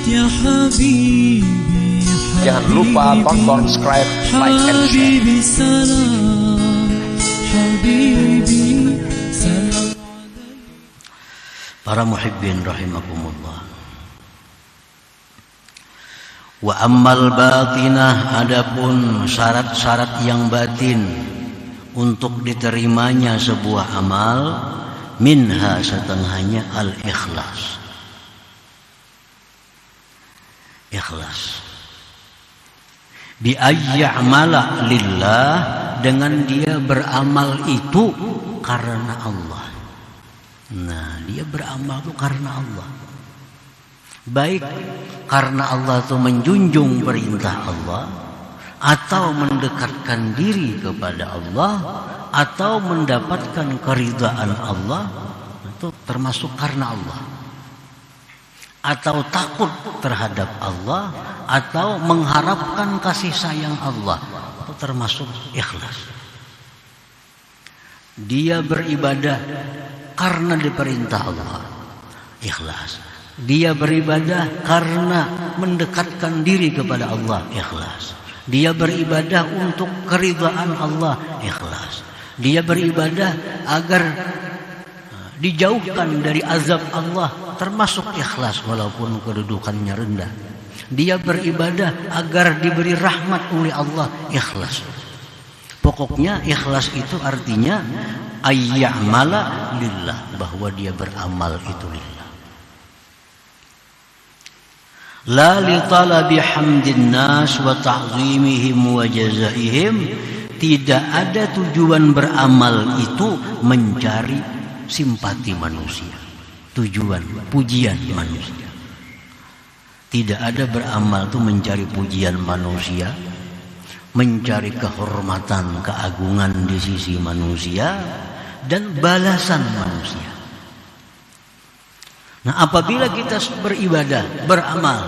يا حبيبي Jangan lupa tonton, subscribe, like, and share. حبيبي سلام حبيبي سلام. Para muhibbin rahimakumullah. Wa ammal batinah, adapun syarat-syarat yang batin untuk diterimanya sebuah amal, minha setengahnya al-ikhlas. Ikhlas. Bi ayya'mala lillah, dengan dia beramal itu karena Allah. Nah, dia beramal itu karena Allah. Baik karena Allah itu menjunjung perintah Allah, atau mendekatkan diri kepada Allah, atau mendapatkan keridhaan Allah, itu termasuk karena Allah. Atau takut terhadap Allah, atau mengharapkan kasih sayang Allah, itu termasuk ikhlas. Dia beribadah karena diperintah Allah, ikhlas. Dia beribadah karena mendekatkan diri kepada Allah, ikhlas. Dia beribadah untuk keridhaan Allah, ikhlas. Dia beribadah agar dijauhkan dari azab Allah, termasuk ikhlas walaupun kedudukannya rendah. Dia beribadah agar diberi rahmat oleh Allah, ikhlas. Pokoknya ikhlas itu artinya ayya'mala lillah, bahwa dia beramal itu lillah. La li talabi hamdin nas wa ta'zimihim wa jazaihim, tidak ada tujuan beramal itu mencari simpati manusia, tujuan pujian manusia. Tidak ada beramal itu mencari pujian manusia, mencari kehormatan, keagungan di sisi manusia, dan balasan manusia. Nah, apabila kita beribadah, beramal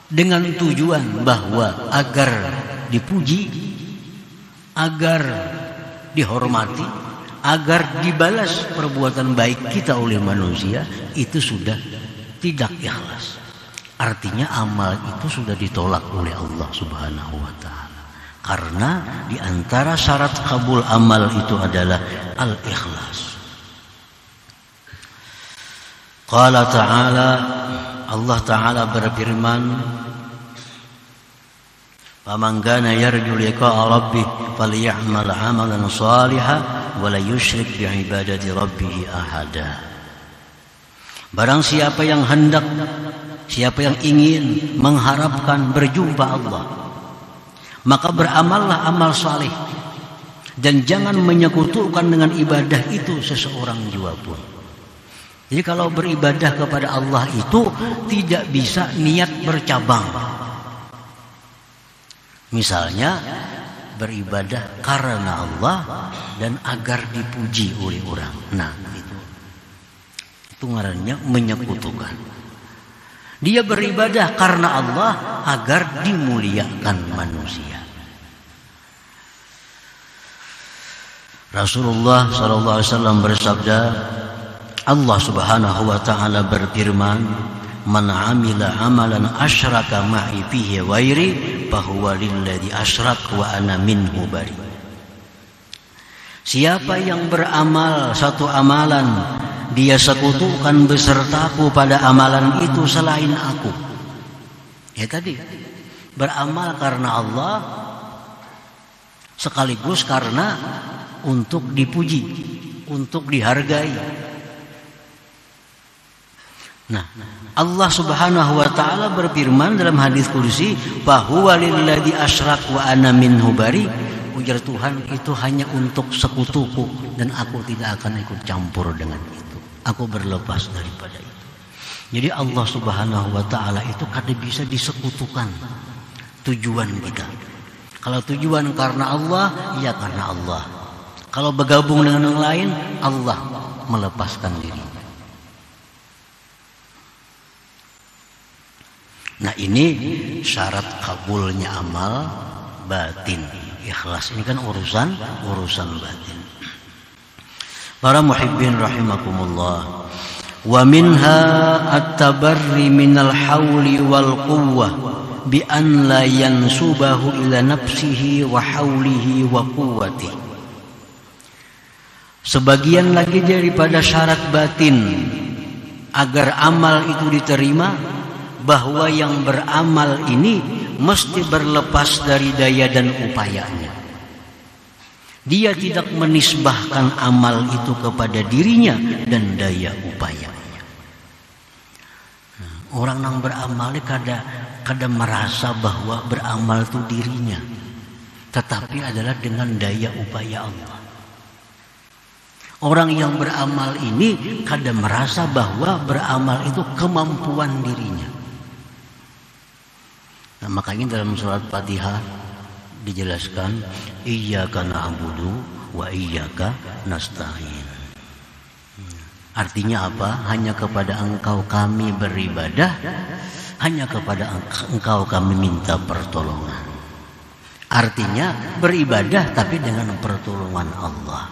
dengan tujuan bahwa agar dipuji, agar dihormati, agar dibalas perbuatan baik kita oleh manusia, itu sudah tidak ikhlas. Artinya amal itu sudah ditolak oleh Allah Subhanahu wa ta'ala. Karena di antara syarat kabul amal itu adalah al-ikhlas. Qala ta'ala, Allah Ta'ala berfirman, "Faman kana yarju liqa'a rabbih falya'mal 'amalan shalihan wa la yusyrik bi ibadati rabbih ahada." Barang siapa yang hendak, siapa yang ingin mengharapkan berjumpa Allah, maka beramallah amal saleh, dan jangan menyekutukan dengan ibadah itu seseorang jua pun. Jadi kalau beribadah kepada Allah itu tidak bisa niat bercabang. Misalnya beribadah karena Allah dan agar dipuji oleh orang. Nah, itu ngarannya menyekutukan. Dia beribadah karena Allah agar dimuliakan manusia. Rasulullah SAW bersabda, Allah Subhanahu wa ta'ala berfirman, "Man 'amila 'amalan asyraka ma'i fihi ghairi fahuwa lilladzi asyrak wa ana minhu bari." Siapa yang beramal satu amalan, dia sekutukan besertaku pada amalan itu selain aku. Ya tadi, beramal karena Allah sekaligus karena untuk dipuji, untuk dihargai. Nah, Allah Subhanahu wa ta'ala berfirman dalam hadis qudsi, "Fahuwa lilladzi asyrak wa ana minhu bari." Ujar Tuhan, itu hanya untuk sekutuku dan aku tidak akan ikut campur dengan itu. Aku berlepas daripada itu. Jadi Allah Subhanahu wa ta'ala itu kada bisa disekutukan tujuan kita. Kalau tujuan karena Allah, ya karena Allah. Kalau bergabung dengan yang lain, Allah melepaskan diri. Nah, ini syarat kabulnya amal batin. Ikhlas ini kan urusan batin. Para muhibbin rahimakumullah. Wa minha at-tabarri minal hawli wal quwwah bi an la yansubahu ila nafsihi wa hawlihi wa quwwatihi. Sebagian lagi daripada syarat batin agar amal itu diterima, bahwa yang beramal ini mesti berlepas dari daya dan upayanya. Dia tidak menisbahkan amal itu kepada dirinya dan daya upayanya. Orang yang beramal kadang merasa bahwa beramal itu dirinya, tetapi adalah dengan daya upaya Allah. Orang yang beramal ini kadang merasa bahwa beramal itu kemampuan dirinya. Nah, makanya dalam surat Fatihah dijelaskan iyyaka na'budu wa iyyaka nasta'in. Artinya apa? Hanya kepada Engkau kami beribadah, hanya kepada Engkau kami minta pertolongan. Artinya beribadah tapi dengan pertolongan Allah.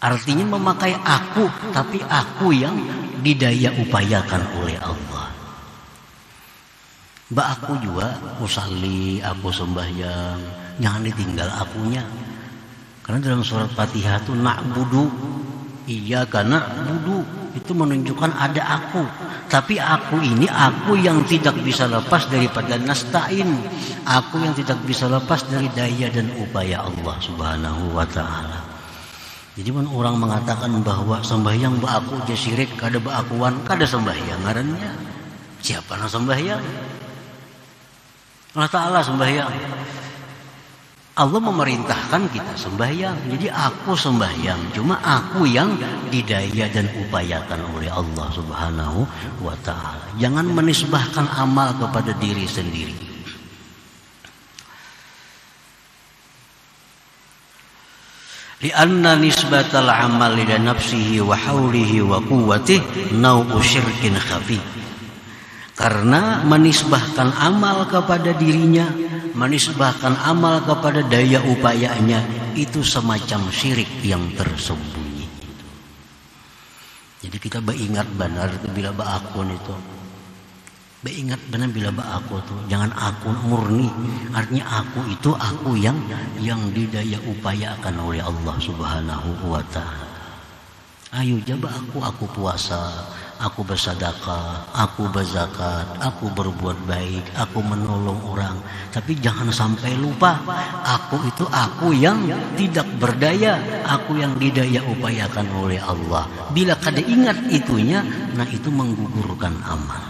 Artinya memakai aku, tapi aku yang didaya upayakan oleh Allah. Mbak aku juga usalli, aku sembahyang, jangan ditinggal akunya. Karena dalam surat Fatihah itu na'budu, iyyaka na'budu, itu menunjukkan ada aku. Tapi aku ini aku yang tidak bisa lepas daripada nasta'in, aku yang tidak bisa lepas dari daya dan upaya Allah Subhanahu wa ta'ala. Jadi orang mengatakan bahwa sembahyang mbak aku aja syirik, kada baakuan, kada sembahyang ngarannya. Siapa yang sembahyang? Allah Ta'ala sembahyang. Allah memerintahkan kita sembahyang. Jadi aku sembahyang, cuma aku yang didaya dan upayakan oleh Allah Subhanahu wa ta'ala. Jangan menisbahkan amal kepada diri sendiri. Lianna nisbatal amal ila nafsihi wa haulihi wa quwwatihi nau'u syirkin khafi. Karena menisbahkan amal kepada dirinya, menisbahkan amal kepada daya upayanya, itu semacam syirik yang tersembunyi. Jadi kita beringat benar itu bila ba'akun itu. Beringat benar bila ba'akun itu. Jangan aku murni. Artinya aku itu aku yang didaya upayakan oleh Allah Subhanahu wa ta'ala. Ayo coba aku puasa, aku bersedekah, aku berzakat, aku berbuat baik, aku menolong orang. Tapi jangan sampai lupa, aku itu aku yang tidak berdaya, aku yang didaya upayakan oleh Allah. Bila kada ingat itunya, nah itu menggugurkan amal.